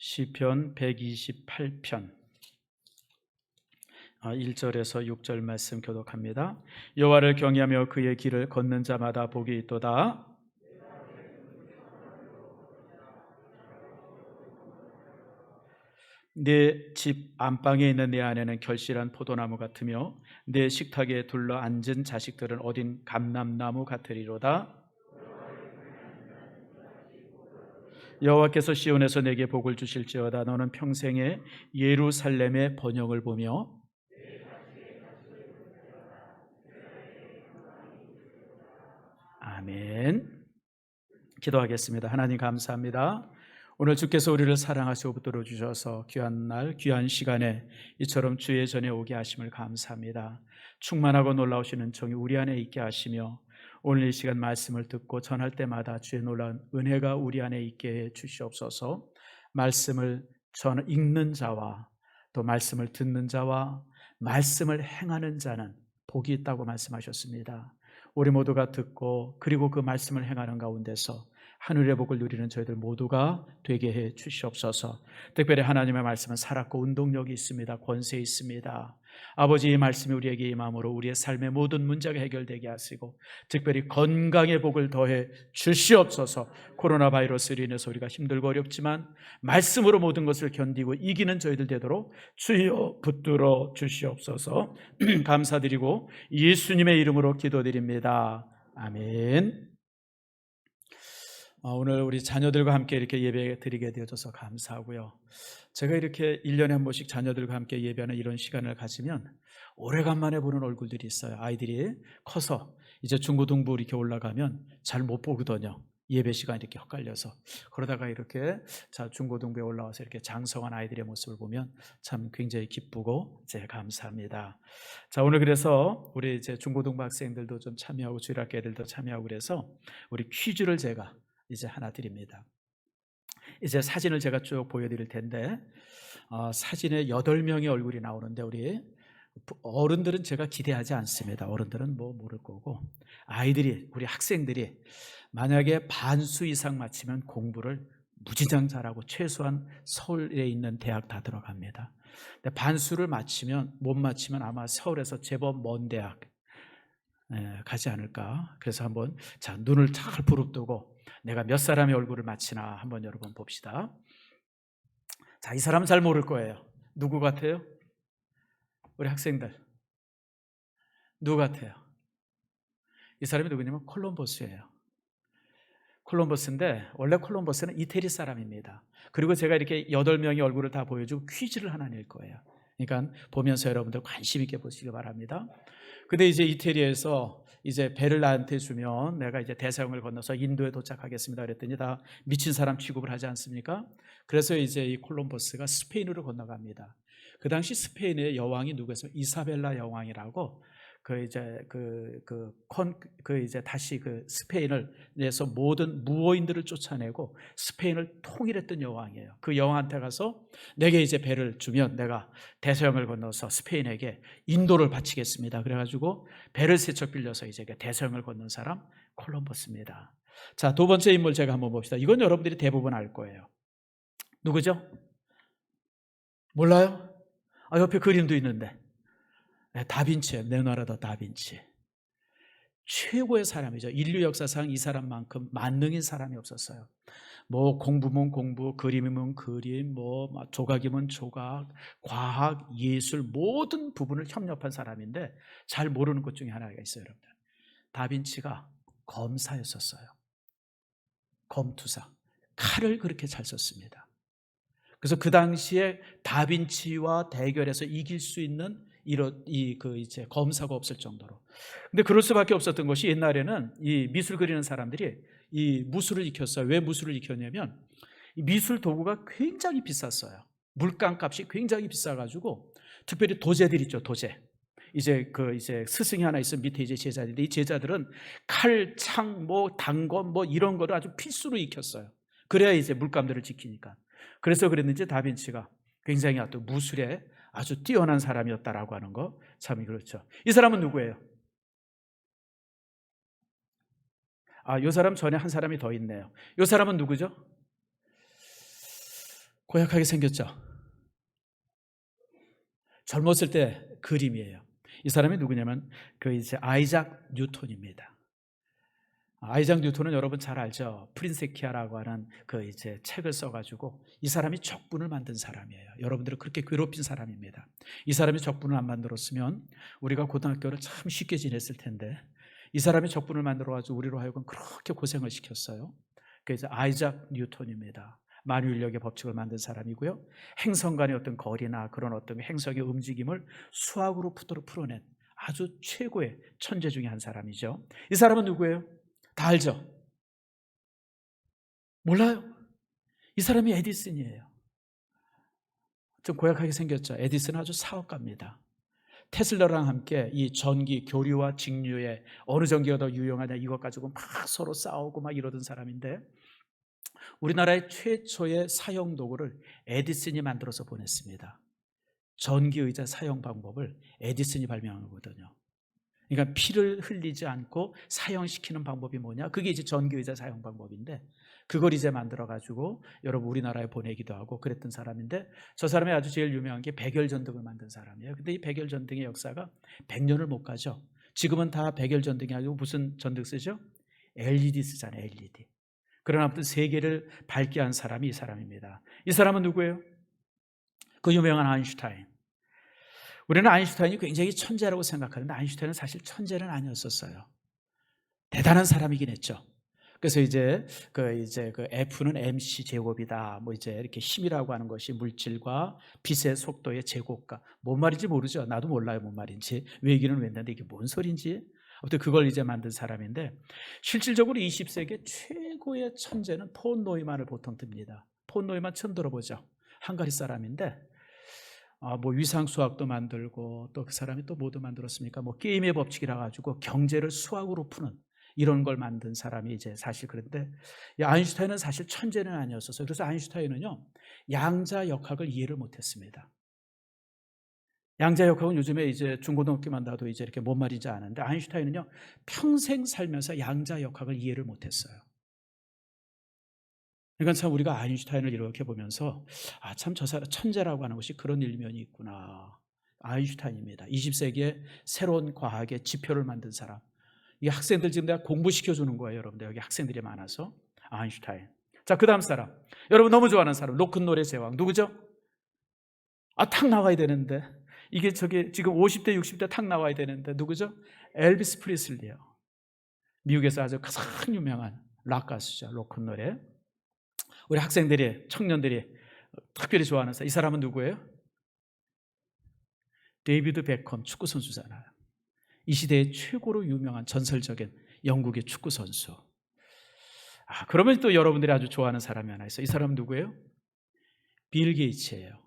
시편 128편 1절에서 6절 말씀 교독합니다. 여호와를 경외하며 그의 길을 걷는 자마다 복이 있도다. 내 집 안방에 있는 내 아내는 결실한 포도나무 같으며 내 식탁에 둘러 앉은 자식들은 어딘 감람나무 같으리로다. 여호와께서 시온에서 내게 복을 주실지어다. 너는 평생에 예루살렘의 번영을 보며 아멘. 기도하겠습니다. 하나님 감사합니다. 오늘 주께서 우리를 사랑하시고 붙들어 주셔서 귀한 날 귀한 시간에 이처럼 주의 전에 오게 하심을 감사합니다. 충만하고 놀라우신 은총이 우리 안에 있게 하시며 오늘 이 시간 말씀을 듣고 전할 때마다 주의 놀라운 은혜가 우리 안에 있게 해 주시옵소서. 말씀을 읽는 자와 또 말씀을 듣는 자와 말씀을 행하는 자는 복이 있다고 말씀하셨습니다. 우리 모두가 듣고 그리고 그 말씀을 행하는 가운데서 하늘의 복을 누리는 저희들 모두가 되게 해 주시옵소서. 특별히 하나님의 말씀은 살았고 운동력이 있습니다. 권세 있습니다. 아버지의 말씀이 우리에게 임함으로 우리의 삶의 모든 문제가 해결되게 하시고 특별히 건강의 복을 더해 주시옵소서. 코로나 바이러스로 인해서 우리가 힘들고 어렵지만 말씀으로 모든 것을 견디고 이기는 저희들 되도록 주여 붙들어 주시옵소서. 감사드리고 예수님의 이름으로 기도드립니다. 아멘. 오늘 우리 자녀들과 함께 이렇게 예배 드리게 되어서 감사하고요. 제가 이렇게 1년에 한 번씩 자녀들과 함께 예배하는 이런 시간을 가지면 오래간만에 보는 얼굴들이 있어요. 아이들이 커서 이제 중고등부 이렇게 올라가면 잘 못 보거든요. 예배 시간이 이렇게 헷갈려서. 그러다가 이렇게 중고등부에 올라와서 이렇게 장성한 아이들의 모습을 보면 참 굉장히 기쁘고 이제 감사합니다. 오늘 그래서 우리 이제 중고등부 학생들도 좀 참여하고 주일학교 애들도 참여하고 그래서 우리 퀴즈를 제가 이제 하나 드립니다. 이제 사진을 제가 쭉 보여드릴 텐데 사진에 8명의 얼굴이 나오는데 우리 어른들은 제가 기대하지 않습니다. 어른들은 뭐 모를 거고 아이들이 우리 학생들이 만약에 반수 이상 맞히면 공부를 무지장 잘하고 최소한 서울에 있는 대학 다 들어갑니다. 근데 반수를 못 맞히면 아마 서울에서 제법 먼 대학 가지 않을까. 그래서 한번 눈을 잘 부릅뜨고 내가 몇 사람의 얼굴을 맞히나 한번 여러분 봅시다. 이 사람은 잘 모를 거예요. 누구 같아요? 우리 학생들 누구 같아요? 이 사람이 누구냐면 콜럼버스예요. 콜럼버스인데 원래 콜럼버스는 이태리 사람입니다. 그리고 제가 이렇게 8명의 얼굴을 다 보여주고 퀴즈를 하나 낼 거예요. 그러니까 보면서 여러분들 관심 있게 보시기 바랍니다. 근데 이제 이태리에서 이제 배를 나한테 주면 내가 이제 대서양을 건너서 인도에 도착하겠습니다 그랬더니 다 미친 사람 취급을 하지 않습니까? 그래서 이제 이 콜럼버스가 스페인으로 건너갑니다. 그 당시 스페인의 여왕이 누구였어요? 이사벨라 여왕이라고 이제 다시 스페인을 내서 모든 무어인들을 쫓아내고 스페인을 통일했던 여왕이에요. 그 여왕한테 가서 내게 이제 배를 주면 내가 대서양을 건너서 스페인에게 인도를 바치겠습니다. 그래가지고 배를 3척 빌려서 이제 대서양을 건넌 사람 콜럼버스입니다. 두 번째 인물 제가 한번 봅시다. 이건 여러분들이 대부분 알 거예요. 누구죠? 몰라요? 옆에 그림도 있는데 다빈치예요. 레오나르도 다빈치. 최고의 사람이죠. 인류 역사상 이 사람만큼 만능인 사람이 없었어요. 뭐 공부면 공부, 그림이면 그림, 뭐 조각이면 조각, 과학, 예술 모든 부분을 협력한 사람인데 잘 모르는 것 중에 하나가 있어요, 여러분들. 다빈치가 검사였었어요. 검투사. 칼을 그렇게 잘 썼습니다. 그래서 그 당시에 다빈치와 대결해서 이길 수 있는 이제 검사가 없을 정도로. 근데 그럴 수밖에 없었던 것이 옛날에는 이 미술 그리는 사람들이 이 무술을 익혔어요. 왜 무술을 익혔냐면 이 미술 도구가 굉장히 비쌌어요. 물감 값이 굉장히 비싸가지고 특별히 도제들 있죠, 도제. 이제 스승이 하나 있으면 밑에 이제 제자들인데 이 제자들은 칼, 창, 단검 이런 거를 아주 필수로 익혔어요. 그래야 이제 물감들을 지키니까. 그래서 그랬는지 다빈치가 굉장히 무술에 아주 뛰어난 사람이었다라고 하는 거 참 그렇죠. 이 사람은 누구예요? 이 사람 전에 한 사람이 더 있네요. 이 사람은 누구죠? 고약하게 생겼죠. 젊었을 때 그림이에요. 이 사람이 누구냐면 이제 아이작 뉴턴입니다. 아이작 뉴턴은 여러분 잘 알죠. 프린세키아라고 하는 이제 책을 써가지고 이 사람이 적분을 만든 사람이에요. 여러분들을 그렇게 괴롭힌 사람입니다. 이 사람이 적분을 안 만들었으면 우리가 고등학교를 참 쉽게 지냈을 텐데 이 사람이 적분을 만들어가지고 우리로 하여금 그렇게 고생을 시켰어요. 그래서 아이작 뉴턴입니다. 만유인력의 법칙을 만든 사람이고요. 행성 간의 어떤 거리나 그런 어떤 행성의 움직임을 수학으로 풀어낸 아주 최고의 천재 중에 한 사람이죠. 이 사람은 누구예요? 다 알죠? 몰라요? 이 사람이 에디슨이에요. 좀 고약하게 생겼죠. 에디슨은 아주 사업가입니다. 테슬라랑 함께 이 전기, 교류와 직류에 어느 전기가 더 유용하냐 이것 가지고 막 서로 싸우고 막 이러던 사람인데 우리나라의 최초의 사형 도구를 에디슨이 만들어서 보냈습니다. 전기의자 사용 방법을 에디슨이 발명한 거거든요. 그러니까 피를 흘리지 않고 사용시키는 방법이 뭐냐? 그게 이제 전기의자 사용 방법인데 그걸 이제 만들어가지고 여러분 우리나라에 보내기도 하고 그랬던 사람인데 저 사람이 아주 제일 유명한 게 백열전등을 만든 사람이에요. 근데 이 백열전등의 역사가 100년을 못 가죠. 지금은 다 백열전등이 아니고 무슨 전등 쓰죠? LED 쓰잖아요. LED. 그러나 아무튼 세계를 밝게 한 사람이 이 사람입니다. 이 사람은 누구예요? 그 유명한 아인슈타인. 우리는 아인슈타인이 굉장히 천재라고 생각하는데 아인슈타인은 사실 천재는 아니었었어요. 대단한 사람이긴 했죠. 그래서 이제 F는 mc 제곱이다. 뭐 이제 이렇게 힘이라고 하는 것이 물질과 빛의 속도의 제곱과 뭔 말인지 모르죠. 나도 몰라요, 뭔 말인지. 외기는 왜는데 이게 뭔 소린지. 아무튼 그걸 이제 만든 사람인데 실질적으로 20세기 최고의 천재는 폰 노이만을 보통 듭니다. 폰 노이만 처음 들어보죠. 헝가리 사람인데 뭐 위상 수학도 만들고 또 그 사람이 또 뭐도 만들었습니까? 뭐 게임의 법칙이라 가지고 경제를 수학으로 푸는 이런 걸 만든 사람이 이제 사실 그런데 아인슈타인은 사실 천재는 아니었었어요. 그래서 아인슈타인은요 양자역학을 이해를 못했습니다. 양자역학은 요즘에 이제 중고등학교만 봐도 이제 이렇게 뭔 말인지 아는데 아인슈타인은요 평생 살면서 양자역학을 이해를 못했어요. 그러니까 참 우리가 아인슈타인을 이렇게 보면서 참 저 사람 천재라고 하는 것이 그런 일면이 있구나. 아인슈타인입니다. 20세기에 새로운 과학의 지표를 만든 사람. 이 학생들 지금 내가 공부시켜주는 거예요. 여러분들 여기 학생들이 많아서. 아인슈타인. 자, 그 다음 사람. 여러분 너무 좋아하는 사람. 로큰롤의 제왕. 누구죠? 탁 나와야 되는데. 이게 지금 50대 60대 탁 나와야 되는데 누구죠? 엘비스 프리슬리요. 미국에서 아주 가장 유명한 락 가수죠. 로큰롤의. 우리 학생들이, 청년들이 특별히 좋아하는 사람. 이 사람은 누구예요? 데이비드 베컴 축구 선수잖아요. 이 시대의 최고로 유명한 전설적인 영국의 축구 선수. 그러면 또 여러분들이 아주 좋아하는 사람이 하나 있어요. 이 사람은 누구예요? 빌 게이츠예요.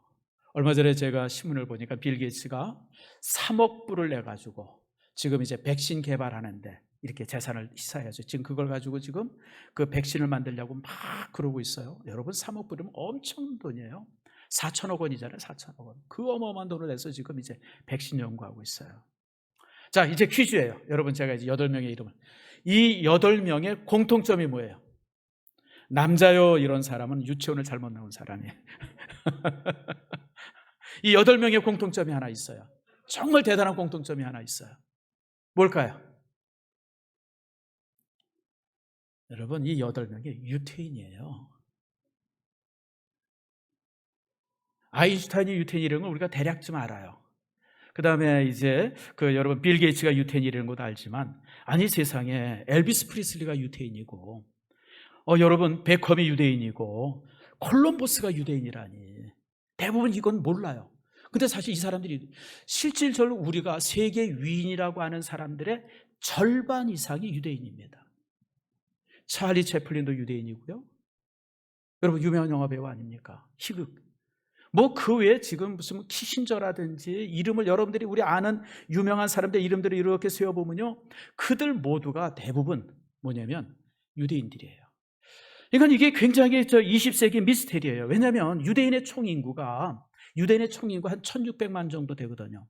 얼마 전에 제가 신문을 보니까 빌 게이츠가 3억 불을 내 가지고 지금 이제 백신 개발하는데 이렇게 재산을 희사해야죠. 지금 그걸 가지고 지금 그 백신을 만들려고 막 그러고 있어요. 여러분 3억 불이면 엄청 돈이에요. 4천억 원이잖아요. 4천억 원. 그 어마어마한 돈을 내서 지금 이제 백신 연구하고 있어요. 자, 이제 퀴즈예요. 여러분 제가 이제 8명의 이름을. 이 8명의 공통점이 뭐예요? 남자요 이런 사람은 유치원을 잘못 나온 사람이에요. 이 8명의 공통점이 하나 있어요. 정말 대단한 공통점이 하나 있어요. 뭘까요? 여러분 이 8명이 유태인이에요. 아인슈타인이 유태인이라는 걸 우리가 대략 좀 알아요. 그 다음에 이제 여러분 빌 게이츠가 유태인이라는 것도 알지만 아니 세상에 엘비스 프리슬리가 유태인이고 여러분 베컴이 유대인이고 콜럼버스가 유대인이라니 대부분 이건 몰라요. 근데 사실 이 사람들이 실질적으로 우리가 세계 위인이라고 하는 사람들의 절반 이상이 유대인입니다. 찰리 채플린도 유대인이고요. 여러분 유명한 영화 배우 아닙니까? 희극. 뭐 그 외에 지금 무슨 키신저라든지 이름을 여러분들이 우리 아는 유명한 사람들 이름들을 이렇게 세워보면요. 그들 모두가 대부분 뭐냐면 유대인들이에요. 그러니까 이게 굉장히 20세기 미스테리예요. 왜냐하면 유대인의 총인구가 한 1600만 정도 되거든요.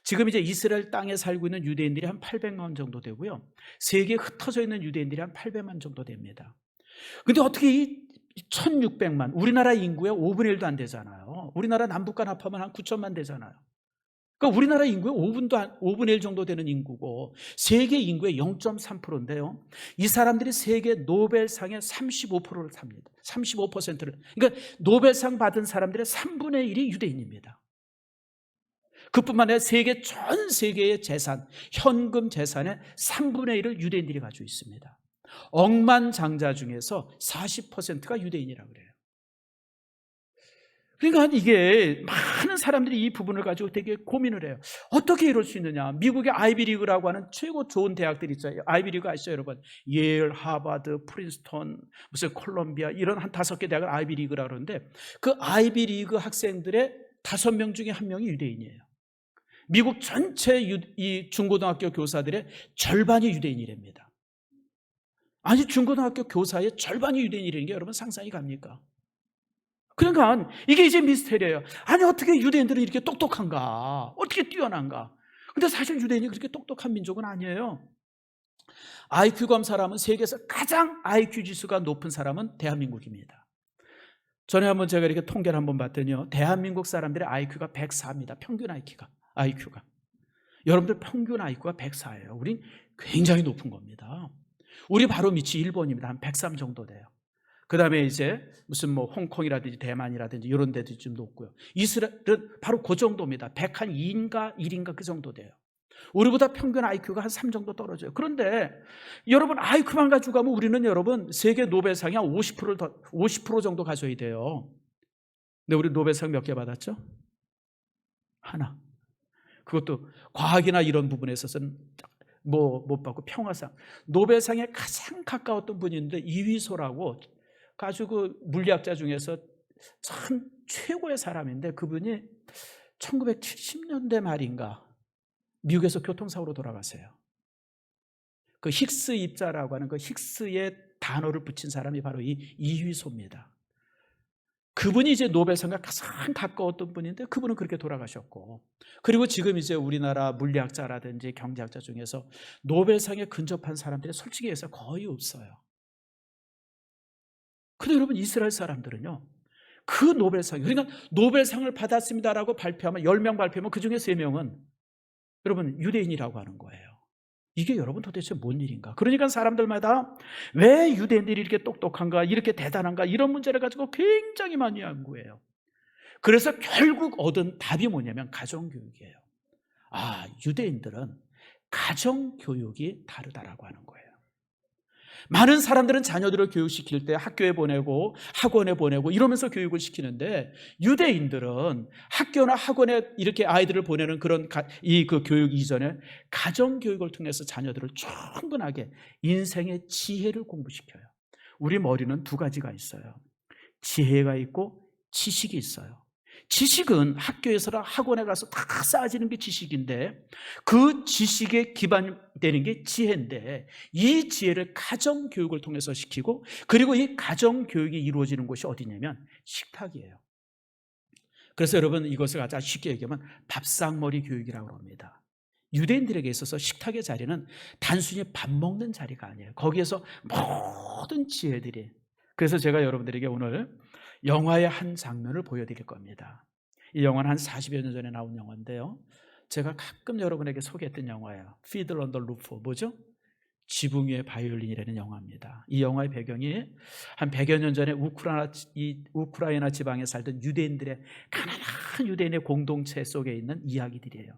지금 이제 이스라엘 땅에 살고 있는 유대인들이 한 800만 정도 되고요. 세계에 흩어져 있는 유대인들이 한 800만 정도 됩니다. 근데 어떻게 이 1600만, 우리나라 인구의 5분의 1도 안 되잖아요. 우리나라 남북간 합하면 한 9천만 되잖아요. 그러니까 우리나라 인구의 5분의 1 정도 되는 인구고 세계 인구의 0.3%인데요. 이 사람들이 세계 노벨상의 35%를 탑니다. 35%를. 그러니까 노벨상 받은 사람들의 3분의 1이 유대인입니다. 그뿐만 아니라 전 세계의 재산, 현금 재산의 3분의 1을 유대인들이 가지고 있습니다. 억만장자 중에서 40%가 유대인이라고 그래요. 그러니까 이게 많은 사람들이 이 부분을 가지고 되게 고민을 해요. 어떻게 이럴 수 있느냐. 미국의 아이비리그라고 하는 최고 좋은 대학들이 있어요. 아이비리그 아시죠 여러분? 예일, 하버드, 프린스턴, 무슨 콜롬비아 이런 한 5개 대학을 아이비리그라고 그러는데 그 아이비리그 학생들의 5명 중에 1명이 유대인이에요. 미국 전체 이 중고등학교 교사들의 절반이 유대인이랍니다. 아니 중고등학교 교사의 절반이 유대인이라는 게 여러분 상상이 갑니까? 그러니까 이게 이제 미스테리예요. 아니 어떻게 유대인들은 이렇게 똑똑한가? 어떻게 뛰어난가? 근데 사실 유대인이 그렇게 똑똑한 민족은 아니에요. IQ 검사를 하면 세계에서 가장 IQ 지수가 높은 사람은 대한민국입니다. 전에 한번 제가 이렇게 통계를 한번 봤더니요. 대한민국 사람들의 IQ가 104입니다. 평균 IQ가. 여러분들 평균 IQ가 104예요. 우린 굉장히 높은 겁니다. 우리 바로 밑이 일본입니다. 한 103 정도 돼요. 그 다음에 이제 무슨 뭐 홍콩이라든지 대만이라든지 이런 데도 좀 높고요. 이스라엘은 바로 그 정도입니다. 102인가 1인가 그 정도 돼요. 우리보다 평균 IQ가 한 3 정도 떨어져요. 그런데 여러분 IQ만 가지고 가면 우리는 여러분 세계 노벨상이 한 50% 정도 가져야 돼요. 근데 우리 노벨상 몇 개 받았죠? 하나. 그것도 과학이나 이런 부분에 있어서는 못 받고 평화상. 노벨상에 가장 가까웠던 분이 있는데 이휘소라고 아주 그 물리학자 중에서 참 최고의 사람인데 그분이 1970년대 말인가 미국에서 교통사고로 돌아가세요. 그 힉스 입자라고 하는 그 힉스의 단어를 붙인 사람이 바로 이 이휘소입니다. 그분이 이제 노벨상과 가장 가까웠던 분인데 그분은 그렇게 돌아가셨고, 그리고 지금 이제 우리나라 물리학자라든지 경제학자 중에서 노벨상에 근접한 사람들이 솔직히 해서 거의 없어요. 근데 여러분 이스라엘 사람들은요 그 노벨상, 그러니까 노벨상을 받았습니다라고 발표하면 10명 발표하면 그중에 3명은 여러분 유대인이라고 하는 거예요. 이게 여러분 도대체 뭔 일인가? 그러니까 사람들마다 왜 유대인들이 이렇게 똑똑한가, 이렇게 대단한가, 이런 문제를 가지고 굉장히 많이 연구해요. 그래서 결국 얻은 답이 뭐냐면 가정교육이에요. 아, 유대인들은 가정교육이 다르다라고 하는 거예요. 많은 사람들은 자녀들을 교육시킬 때 학교에 보내고 학원에 보내고 이러면서 교육을 시키는데 유대인들은 학교나 학원에 이렇게 아이들을 보내는 그런 그 교육 이전에 가정교육을 통해서 자녀들을 충분하게 인생의 지혜를 공부시켜요. 우리 머리는 2가지가 있어요. 지혜가 있고 지식이 있어요. 지식은 학교에서나 학원에 가서 다 쌓아지는 게 지식인데 그 지식에 기반되는 게 지혜인데 이 지혜를 가정교육을 통해서 시키고, 그리고 이 가정교육이 이루어지는 곳이 어디냐면 식탁이에요. 그래서 여러분 이것을 아주 쉽게 얘기하면 밥상머리 교육이라고 합니다. 유대인들에게 있어서 식탁의 자리는 단순히 밥 먹는 자리가 아니에요. 거기에서 모든 지혜들이, 그래서 제가 여러분들에게 오늘 영화의 한 장면을 보여드릴 겁니다. 이 영화는 한 40여 년 전에 나온 영화인데요, 제가 가끔 여러분에게 소개했던 영화예요. Fiddler on the Roof. 뭐죠? 지붕 위의 바이올린이라는 영화입니다. 이 영화의 배경이 한 100여 년 전에 우크라이나 지방에 살던 유대인들의, 가난한 유대인의 공동체 속에 있는 이야기들이에요.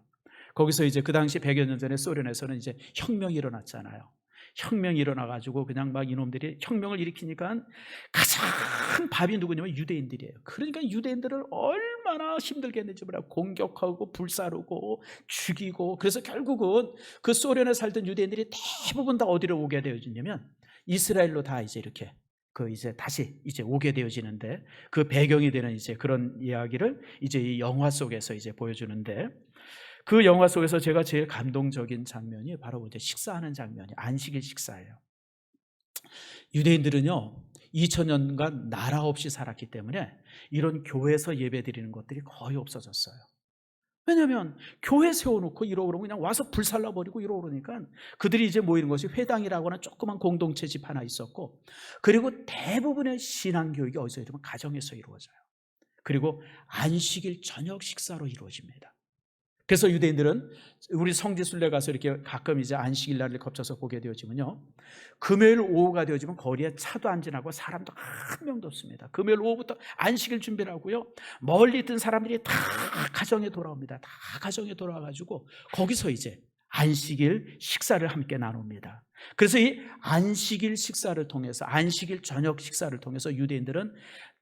거기서 이제 그 당시 100여 년 전에 소련에서는 이제 혁명이 일어났잖아요. 혁명이 일어나가지고 그냥 막 이놈들이 혁명을 일으키니까 가장 밥이 누구냐면 유대인들이에요. 그러니까 유대인들을 얼마나 힘들게 했는지 몰라. 공격하고 불사르고 죽이고. 그래서 결국은 그 소련에 살던 유대인들이 대부분 다 어디로 오게 되어지냐면 이스라엘로 다 이제 이렇게 이제 다시 이제 오게 되어지는데, 그 배경이 되는 이제 그런 이야기를 이제 이 영화 속에서 이제 보여주는데, 그 영화 속에서 제가 제일 감동적인 장면이 바로 이제 식사하는 장면이 안식일 식사예요. 유대인들은요 2000년간 나라 없이 살았기 때문에 이런 교회에서 예배 드리는 것들이 거의 없어졌어요. 왜냐하면 교회 세워놓고 이러고 그러면 그냥 와서 불살라버리고 이러고 그러니까 그들이 이제 모이는 것이 회당이라거나 조그만 공동체 집 하나 있었고, 그리고 대부분의 신앙교육이 어디서 이루어지면 가정에서 이루어져요. 그리고 안식일 저녁 식사로 이루어집니다. 그래서 유대인들은 우리 성지순례 가서 이렇게 가끔 이제 안식일 날을 거쳐서 보게 되어지면요, 금요일 오후가 되어지면 거리에 차도 안 지나고 사람도 한 명도 없습니다. 금요일 오후부터 안식일 준비를 하고요, 멀리 있던 사람들이 다 가정에 돌아옵니다. 다 가정에 돌아와가지고 거기서 이제 안식일 식사를 함께 나눕니다. 그래서 이 안식일 식사를 통해서, 안식일 저녁 식사를 통해서 유대인들은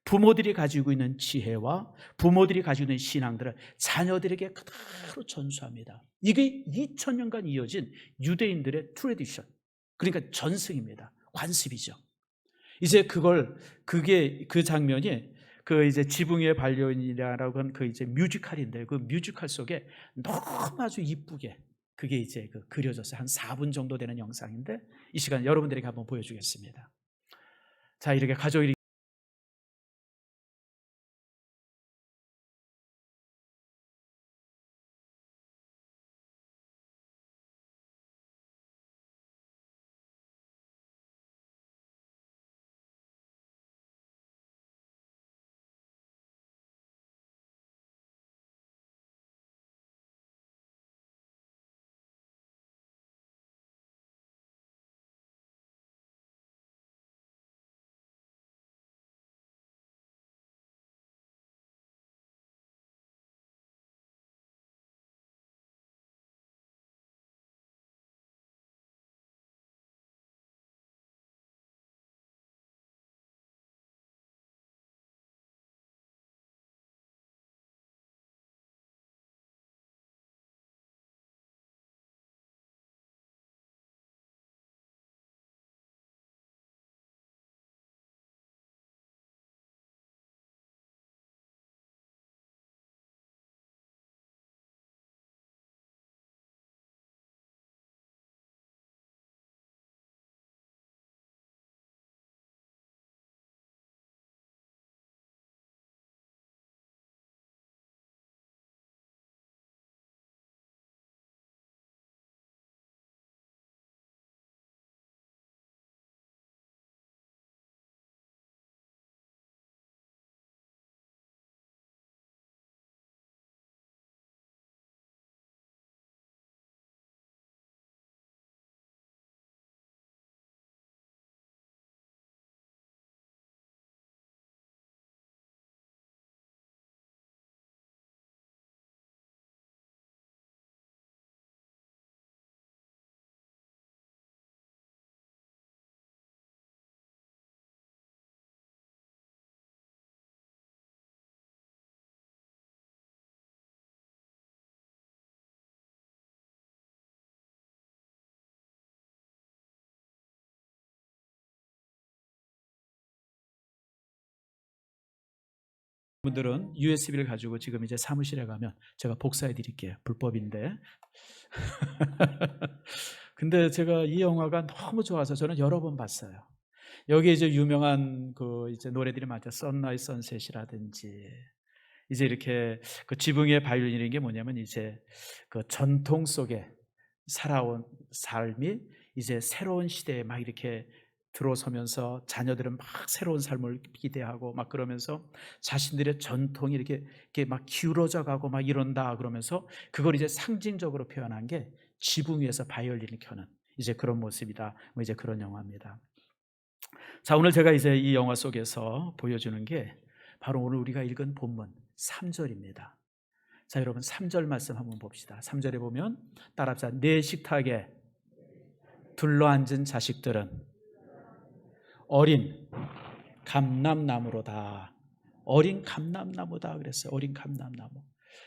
부모들이 가지고 있는 지혜와 부모들이 가지고 있는 신앙들을 자녀들에게 그대로 전수합니다. 이게 2000년간 이어진 유대인들의 트래디션, 그러니까 전승입니다. 관습이죠. 이제 그게 그 장면이 그 이제 지붕 위의 반려인이라고 하는 그 이제 뮤지컬인데, 그 뮤지컬 속에 너무 아주 이쁘게 그게 이제 그려졌어요. 한 4분 정도 되는 영상인데 이 시간 여러분들에게 한번 보여주겠습니다. 자, 이렇게 가족이 분들은 USB를 가지고 지금 이제 사무실에 가면 제가 복사해 드릴게요. 불법인데. 근데 제가 이 영화가 너무 좋아서 저는 여러 번 봤어요. 여기 이제 유명한 그 이제 노래들이 많죠. 선라이즈 선셋이라든지, 이제 이렇게 그 지붕의 바이올린이라는 게 뭐냐면 이제 그 전통 속에 살아온 삶이 이제 새로운 시대에 막 이렇게 들어서면서 자녀들은 막 새로운 삶을 기대하고 막 그러면서 자신들의 전통이 이렇게 막 기울어져 가고 막 이런다 그러면서 그걸 이제 상징적으로 표현한 게 지붕 위에서 바이올린을 켜는 이제 그런 모습이다. 뭐 이제 그런 영화입니다. 자, 오늘 제가 이제 이 영화 속에서 보여주는 게 바로 오늘 우리가 읽은 본문 3절입니다. 자, 여러분 3절 말씀 한번 봅시다. 3절에 보면 따라합시다. 내 식탁에 둘러앉은 자식들은 어린 감람나무로다. 어린 감람나무다 그랬어요. 어린 감람나무.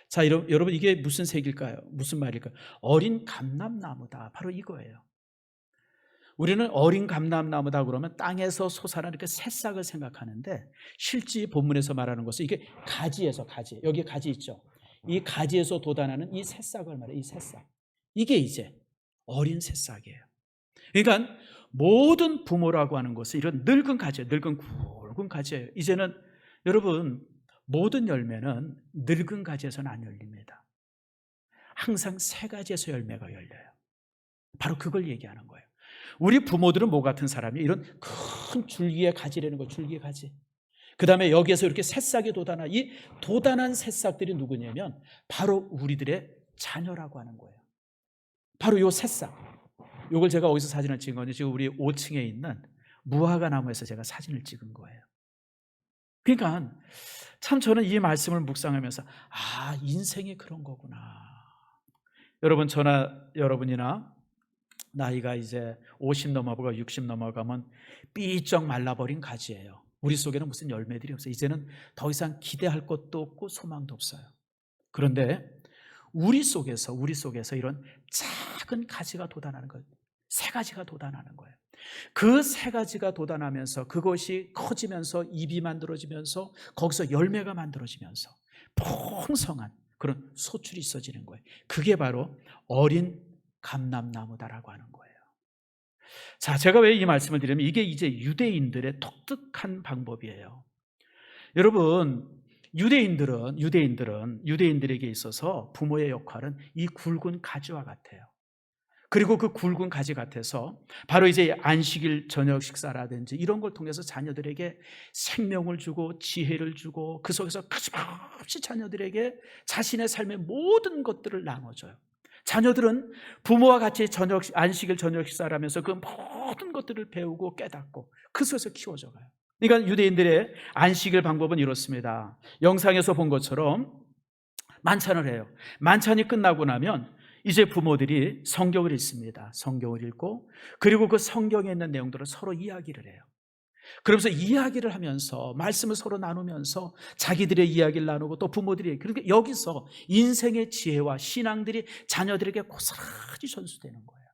자, 여러분 이게 무슨 색일까요? 무슨 말일까요? 어린 감람나무다. 바로 이거예요. 우리는 어린 감람나무다 그러면 땅에서 솟아나는 그 새싹을 생각하는데, 실제 본문에서 말하는 것은 이게 가지에서, 가지, 여기 가지 있죠. 이 가지에서 돋아나는 이 새싹을 말해요. 이 새싹, 이게 이제 어린 새싹이에요. 그러니까 모든 부모라고 하는 것은 이런 늙은 가지예요. 늙은 굵은 가지예요. 이제는 여러분 모든 열매는 늙은 가지에서는 안 열립니다. 항상 세 가지에서 열매가 열려요. 바로 그걸 얘기하는 거예요. 우리 부모들은 뭐 같은 사람이 이런 큰 줄기에 가지라는 거예요. 줄기에 가지. 그 다음에 여기에서 이렇게 새싹이 돋아나. 이 돋아난 새싹들이 누구냐면 바로 우리들의 자녀라고 하는 거예요. 바로 요 새싹. 요걸 제가 어디서 사진을 찍은 건지 지금 우리 5층에 있는 무화과 나무에서 제가 사진을 찍은 거예요. 그러니까 참 저는 이 말씀을 묵상하면서 인생이 그런 거구나. 여러분, 저나 여러분이나 나이가 이제 50 넘어가고 60 넘어가면 삐쩍 말라버린 가지예요. 우리 속에는 무슨 열매들이 없어요. 이제는 더 이상 기대할 것도 없고 소망도 없어요. 그런데 우리 속에서 이런 작은 가지가 돋아나는 거예요. 세 가지가 돋아나는 거예요. 그 세 가지가 돋아나면서 그것이 커지면서 잎이 만들어지면서 거기서 열매가 만들어지면서 풍성한 그런 소출이 있어지는 거예요. 그게 바로 어린 감람나무다라고 하는 거예요. 자, 제가 왜 이 말씀을 드리냐면 이게 이제 유대인들의 독특한 방법이에요. 여러분, 유대인들에게 있어서 부모의 역할은 이 굵은 가지와 같아요. 그리고 그 굵은 가지 같아서 바로 이제 안식일 저녁 식사라든지 이런 걸 통해서 자녀들에게 생명을 주고 지혜를 주고 그 속에서 끊임없이 자녀들에게 자신의 삶의 모든 것들을 나눠줘요. 자녀들은 부모와 같이 안식일 저녁 식사를 하면서 그 모든 것들을 배우고 깨닫고 그 속에서 키워져가요. 그러니까 유대인들의 안식일 방법은 이렇습니다. 영상에서 본 것처럼 만찬을 해요. 만찬이 끝나고 나면 이제 부모들이 성경을 읽습니다. 성경을 읽고 그리고 그 성경에 있는 내용들을 서로 이야기를 해요. 그러면서 이야기를 하면서 말씀을 서로 나누면서 자기들의 이야기를 나누고 또 부모들이 그러니까 여기서 인생의 지혜와 신앙들이 자녀들에게 고스란히 전수되는 거예요.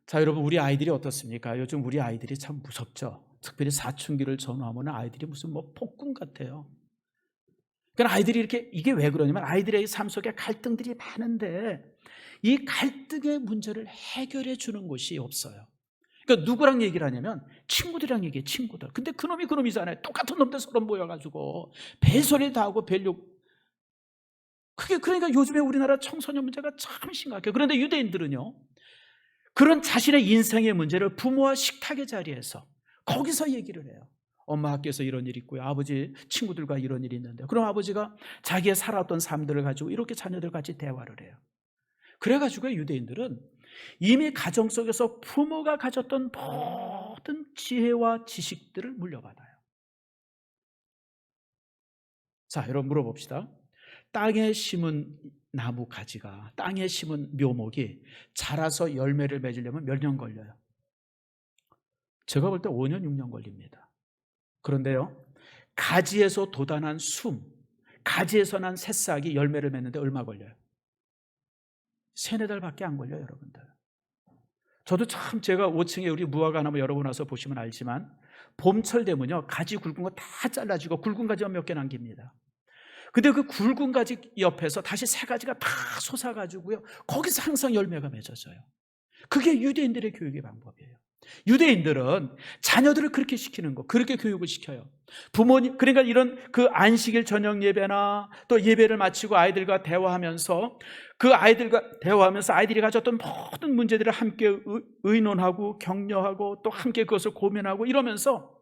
자, 여러분, 우리 아이들이 어떻습니까? 요즘 우리 아이들이 참 무섭죠. 특별히 사춘기를 전후하면 아이들이 무슨 폭군 같아요. 그러니까 아이들이 이게 왜 그러냐면 아이들의 삶 속에 갈등들이 많은데 이 갈등의 문제를 해결해 주는 곳이 없어요. 그러니까 누구랑 얘기를 하냐면 친구들이랑 얘기해. 친구들. 근데 그놈이 그놈이잖아요. 똑같은 놈들 서로 모여가지고 벨소리 다 하고 벨욕. 그러니까 요즘에 우리나라 청소년 문제가 참 심각해요. 그런데 유대인들은요, 그런 자신의 인생의 문제를 부모와 식탁의 자리에서 거기서 얘기를 해요. 엄마 학교에서 이런 일이 있고요. 아버지 친구들과 이런 일이 있는데 그럼 아버지가 자기의 살아왔던 삶들을 가지고 이렇게 자녀들 같이 대화를 해요. 그래가지고 유대인들은 이미 가정 속에서 부모가 가졌던 모든 지혜와 지식들을 물려받아요. 자, 여러분 물어봅시다. 땅에 심은 나무 가지가, 땅에 심은 묘목이 자라서 열매를 맺으려면 몇 년 걸려요? 제가 볼 때 5년, 6년 걸립니다. 그런데요, 가지에서 돋아난 가지에서 난 새싹이 열매를 맺는데 얼마 걸려요? 3-4달밖에 안 걸려요, 여러분들. 저도 참 제가 5층에 우리 무화과 나무 여러 번 와서 보시면 알지만 봄철 되면요, 가지 굵은 거 다 잘라지고 굵은 가지만 몇 개 남깁니다. 근데 그 굵은 가지 옆에서 다시 새 가지가 다 솟아가지고요, 거기서 항상 열매가 맺어져요. 그게 유대인들의 교육의 방법이에요. 유대인들은 자녀들을 그렇게 시키는 거, 그렇게 교육을 시켜요. 부모님, 그러니까 이런 그 안식일 저녁 예배나 또 예배를 마치고 아이들과 대화하면서 아이들이 가졌던 모든 문제들을 함께 의논하고 격려하고 또 함께 그것을 고민하고 이러면서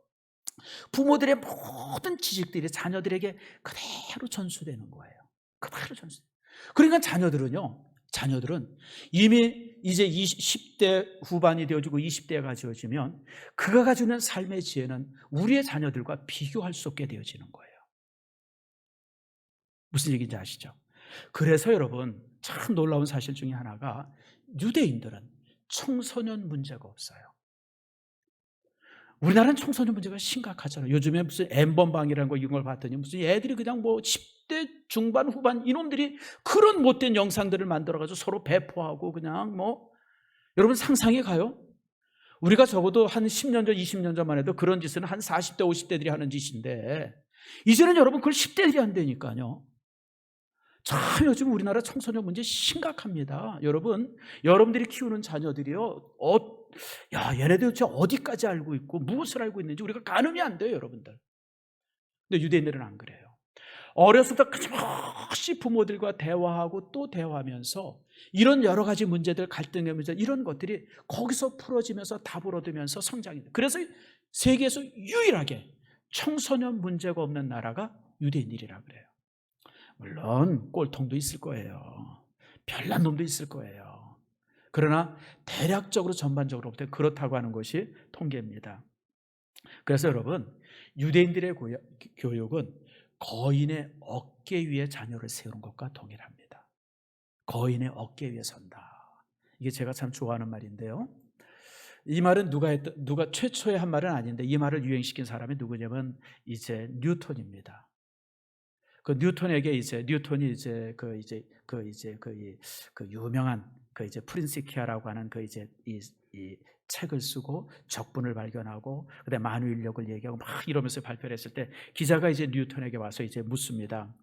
부모들의 모든 지식들이 자녀들에게 그대로 전수되는 거예요. 그대로 전수. 그러니까 자녀들은 이미 이제 10대 후반이 되어지고 20대가 가져지면 그가 가지고 있는 삶의 지혜는 우리의 자녀들과 비교할 수 없게 되어지는 거예요. 무슨 얘기인지 아시죠? 그래서 여러분, 참 놀라운 사실 중에 하나가 유대인들은 청소년 문제가 없어요. 우리나라는 청소년 문제가 심각하잖아요. 요즘에 무슨 엠번방이라는 거 이런 걸 봤더니 무슨 애들이 그냥 10대 중반 후반 이놈들이 그런 못된 영상들을 만들어가지고 서로 배포하고 그냥 여러분 상상해 가요? 우리가 적어도 한 10년 전 20년 전만 해도 그런 짓은 한 40대 50대들이 하는 짓인데 이제는 여러분 그걸 10대들이 한다니까요. 참 요즘 우리나라 청소년 문제 심각합니다. 여러분들이 키우는 자녀들이요, 얘네들 도대체 어디까지 알고 있고 무엇을 알고 있는지 우리가 가늠이 안 돼요, 여러분들. 근데 유대인들은 안 그래요. 어려서부터 끊임없이 부모들과 대화하고 또 대화하면서 이런 여러 가지 문제들, 갈등의 문제, 이런 것들이 거기서 풀어지면서 답을 얻으면서 성장이 돼요. 그래서 세계에서 유일하게 청소년 문제가 없는 나라가 유대인들이라 그래요. 물론 꼴통도 있을 거예요. 별난 놈도 있을 거예요. 그러나 대략적으로 전반적으로 볼 때 그렇다고 하는 것이 통계입니다. 그래서 여러분, 유대인들의 교육은 거인의 어깨 위에 자녀를 세우는 것과 동일합니다. 거인의 어깨 위에 선다. 이게 제가 참 좋아하는 말인데요. 이 말은 누가 최초에 한 말은 아닌데, 이 말을 유행시킨 사람이 누구냐면 이제 뉴턴입니다. 그 뉴턴에게 뉴턴이 그 유명한 프린시키아라고 하는 이 책을 쓰고 적분을 발견하고 그다음에 만유인력을 얘기하고 막 이러면서 발표를 했을 때 기자가 뉴턴에게 와서 묻습니다.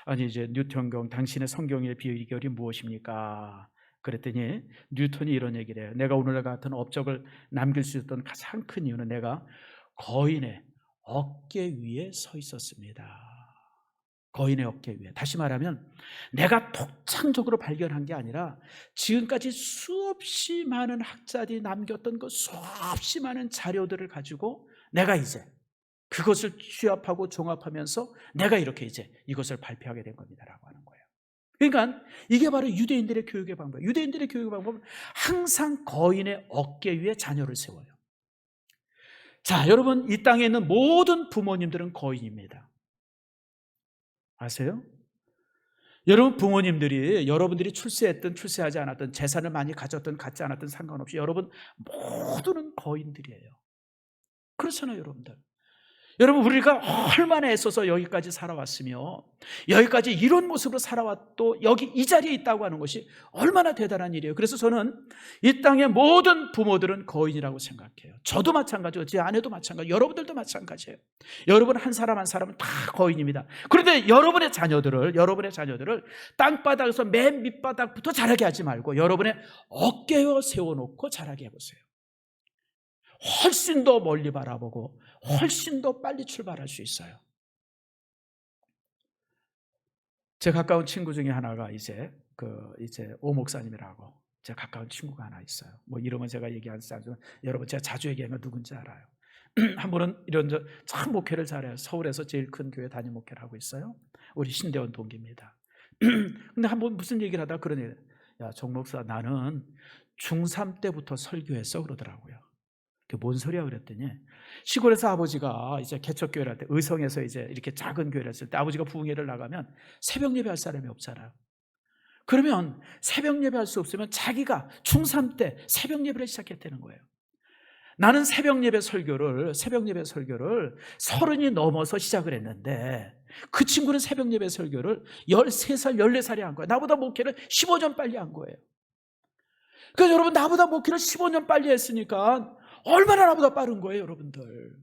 아니 뉴턴경, 당신의 성경의 비결이 무엇입니까? 그랬더니 뉴턴이 이런 얘기를 해요. 내가 오늘날 같은 업적을 남길 수 있었던 가장 큰 이유는 내가 거인의 어깨 위에 서 있었습니다. 거인의 어깨 위에. 다시 말하면 내가 독창적으로 발견한 게 아니라 지금까지 수없이 많은 학자들이 남겼던 그 수없이 많은 자료들을 가지고 내가 그것을 취합하고 종합하면서 내가 이렇게 이것을 발표하게 된 겁니다라고 하는 거예요. 그러니까 이게 바로 유대인들의 교육의 방법이에요. 유대인들의 교육의 방법은 항상 거인의 어깨 위에 자녀를 세워요. 자, 여러분, 이 땅에 있는 모든 부모님들은 거인입니다. 아세요? 여러분 부모님들이 여러분들이 출세했든 출세하지 않았든 재산을 많이 가졌든 갖지 않았든 상관없이 여러분 모두는 거인들이에요. 그렇잖아요, 여러분들. 여러분 우리가 얼마나 애써서 여기까지 살아왔으며 여기까지 이런 모습으로 살아왔고 여기 이 자리에 있다고 하는 것이 얼마나 대단한 일이에요. 그래서 저는 이 땅의 모든 부모들은 거인이라고 생각해요. 저도 마찬가지고 제 아내도 마찬가지고 여러분들도 마찬가지예요. 여러분 한 사람 한 사람은 다 거인입니다. 그런데 여러분의 자녀들을 땅바닥에서 맨 밑바닥부터 자라게 하지 말고 여러분의 어깨에 세워놓고 자라게 해보세요. 훨씬 더 멀리 바라보고 훨씬 더 빨리 출발할 수 있어요. 제 가까운 친구 중에 하나가 오 목사님이라고 제 가까운 친구가 하나 있어요. 뭐 이름은 제가 얘기하지 않지만 여러분 제가 자주 얘기하면 누군지 알아요. 한 분은 참 목회를 잘해요. 서울에서 제일 큰 교회 담임 목회를 하고 있어요. 우리 신대원 동기입니다. 근데 한 번 무슨 얘기를 하다가 그런 얘기를, 야, 정 목사, 나는 중3 때부터 설교했어 그러더라고요. 뭔 소리야 그랬더니 시골에서 아버지가 개척교회를 할 때 의성에서 이렇게 작은 교회를 했을 때 아버지가 부흥회를 나가면 새벽 예배할 사람이 없잖아요. 그러면 새벽 예배할 수 없으면 자기가 중3 때 새벽 예배를 시작했다는 거예요. 나는 새벽 예배 설교를 30이 넘어서 시작을 했는데 그 친구는 새벽 예배 설교를 13살 14살에 한 거예요. 나보다 목회를 15년 빨리 한 거예요. 그러니까 여러분 나보다 목회를 15년 빨리 했으니까 얼마나 나보다 빠른 거예요, 여러분들.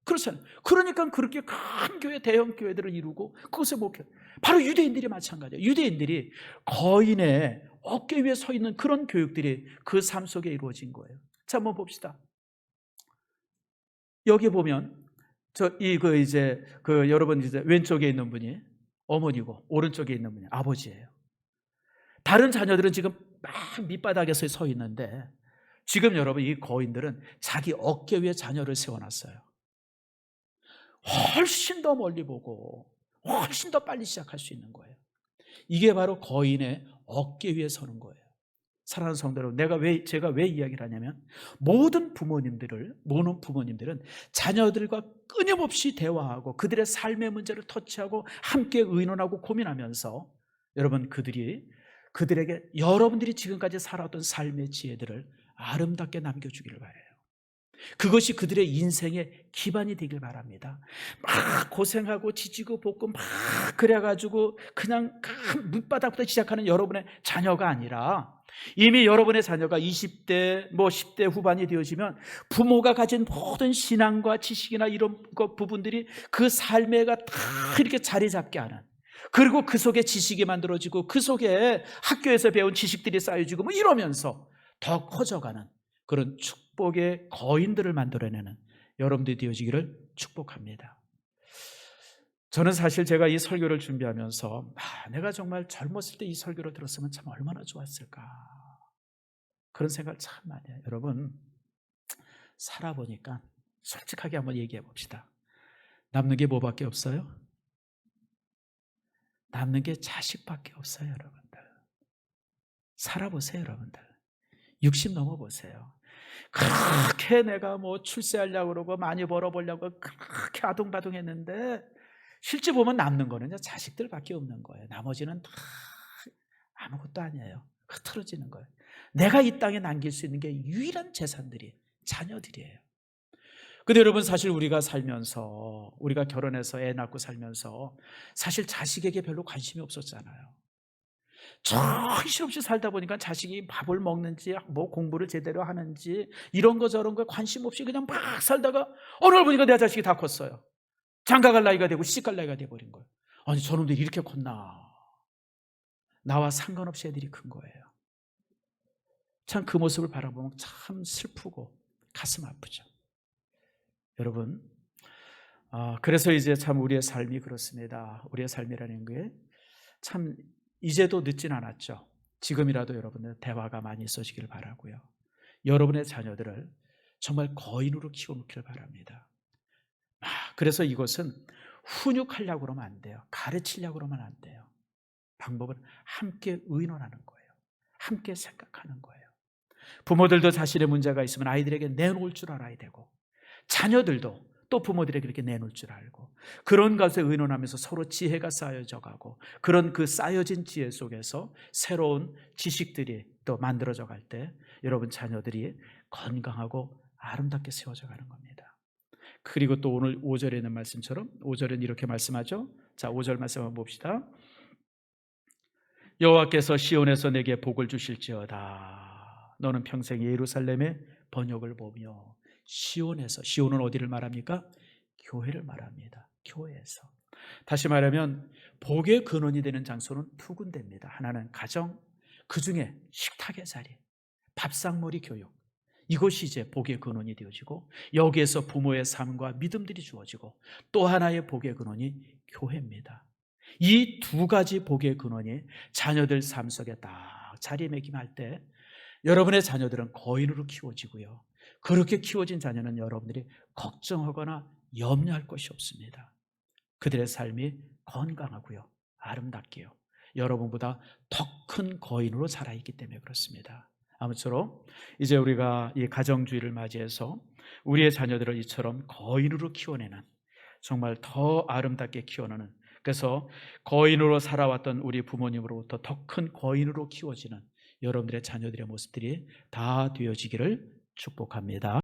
그렇잖아요. 그러니까 그렇게 큰 교회, 대형 교회들을 이루고 그것에 목회. 바로 유대인들이 마찬가지예요. 유대인들이 거인의 어깨 위에 서 있는 그런 교육들이 그 삶 속에 이루어진 거예요. 자, 한번 봅시다. 여기 보면 여러분 왼쪽에 있는 분이 어머니고 오른쪽에 있는 분이 아버지예요. 다른 자녀들은 지금 막 밑바닥에 서 있는데 지금 여러분 이 거인들은 자기 어깨 위에 자녀를 세워놨어요. 훨씬 더 멀리 보고 훨씬 더 빨리 시작할 수 있는 거예요. 이게 바로 거인의 어깨 위에 서는 거예요. 사랑하는 성도 여러분, 제가 왜 이야기를 하냐면 모든 부모님들은 자녀들과 끊임없이 대화하고 그들의 삶의 문제를 터치하고 함께 의논하고 고민하면서 여러분 그들에게 여러분들이 지금까지 살아왔던 삶의 지혜들을 아름답게 남겨주기를 바라요. 그것이 그들의 인생의 기반이 되길 바랍니다. 막 고생하고 지지고 볶고 막 그래가지고 그냥 밑바닥부터 시작하는 여러분의 자녀가 아니라 이미 여러분의 자녀가 20대 10대 후반이 되어지면 부모가 가진 모든 신앙과 지식이나 이런 부분들이 그 삶에가 다 이렇게 자리 잡게 하는, 그리고 그 속에 지식이 만들어지고 그 속에 학교에서 배운 지식들이 쌓여지고 뭐 이러면서 더 커져가는 그런 축복의 거인들을 만들어내는 여러분들이 되어지기를 축복합니다. 저는 사실 제가 이 설교를 준비하면서 내가 정말 젊었을 때 이 설교를 들었으면 참 얼마나 좋았을까, 그런 생각을 참 많이 해요. 여러분, 살아보니까 솔직하게 한번 얘기해 봅시다. 남는 게 뭐밖에 없어요? 남는 게 자식밖에 없어요, 여러분들. 살아보세요, 여러분들. 60 넘어보세요. 그렇게 내가 뭐 출세하려고 그러고 많이 벌어보려고 그렇게 아둥바둥했는데 실제 보면 남는 거는 자식들밖에 없는 거예요. 나머지는 다 아무것도 아니에요. 흐트러지는 거예요. 내가 이 땅에 남길 수 있는 게 유일한 재산들이 자녀들이에요. 근데 여러분, 사실 우리가 살면서, 우리가 결혼해서 애 낳고 살면서 사실 자식에게 별로 관심이 없었잖아요. 정신없이 살다 보니까 자식이 밥을 먹는지 뭐 공부를 제대로 하는지 이런 거 저런 거 관심 없이 그냥 막 살다가 어느 날 보니까 내 자식이 다 컸어요. 장가갈 나이가 되고 시집갈 나이가 돼버린 거예요. 아니, 저놈들이 이렇게 컸나. 나와 상관없이 애들이 큰 거예요. 참 그 모습을 바라보면 참 슬프고 가슴 아프죠. 여러분, 그래서 이제 참 우리의 삶이 그렇습니다. 우리의 삶이라는 게 참 이제도 늦진 않았죠. 지금이라도 여러분들 대화가 많이 있어지기를 바라고요. 여러분의 자녀들을 정말 거인으로 키워놓기를 바랍니다. 그래서 이것은 훈육하려고 그러면 안 돼요. 가르치려고 그러면 안 돼요. 방법은 함께 의논하는 거예요. 함께 생각하는 거예요. 부모들도 자신의 문제가 있으면 아이들에게 내놓을 줄 알아야 되고, 자녀들도 또 부모들에게 이렇게 내놓을 줄 알고, 그런 것에 의논하면서 서로 지혜가 쌓여져 가고, 그런 그 쌓여진 지혜 속에서 새로운 지식들이 또 만들어져 갈 때 여러분 자녀들이 건강하고 아름답게 세워져 가는 겁니다. 그리고 또 오늘 5절에 있는 말씀처럼 5절은 이렇게 말씀하죠. 자, 5절 말씀 한번 봅시다. 여호와께서 시온에서 내게 복을 주실지어다. 너는 평생 예루살렘의 번역을 보며. 시온에서, 시온은 어디를 말합니까? 교회를 말합니다. 교회에서. 다시 말하면 복의 근원이 되는 장소는 두 군데입니다. 하나는 가정, 그 중에 식탁의 자리, 밥상머리 교육, 이것이 이제 복의 근원이 되어지고, 여기에서 부모의 삶과 믿음들이 주어지고, 또 하나의 복의 근원이 교회입니다. 이 두 가지 복의 근원이 자녀들 삶 속에 딱 자리매김할 때 여러분의 자녀들은 거인으로 키워지고요, 그렇게 키워진 자녀는 여러분들이 걱정하거나 염려할 것이 없습니다. 그들의 삶이 건강하고요, 아름답게요, 여러분보다 더 큰 거인으로 자라있기 때문에 그렇습니다. 아무쪼록 이제 우리가 이 가정주의를 맞이해서 우리의 자녀들을 이처럼 거인으로 키워내는, 정말 더 아름답게 키워내는, 그래서 거인으로 살아왔던 우리 부모님으로부터 더 큰 거인으로 키워지는 여러분들의 자녀들의 모습들이 다 되어지기를 축복합니다.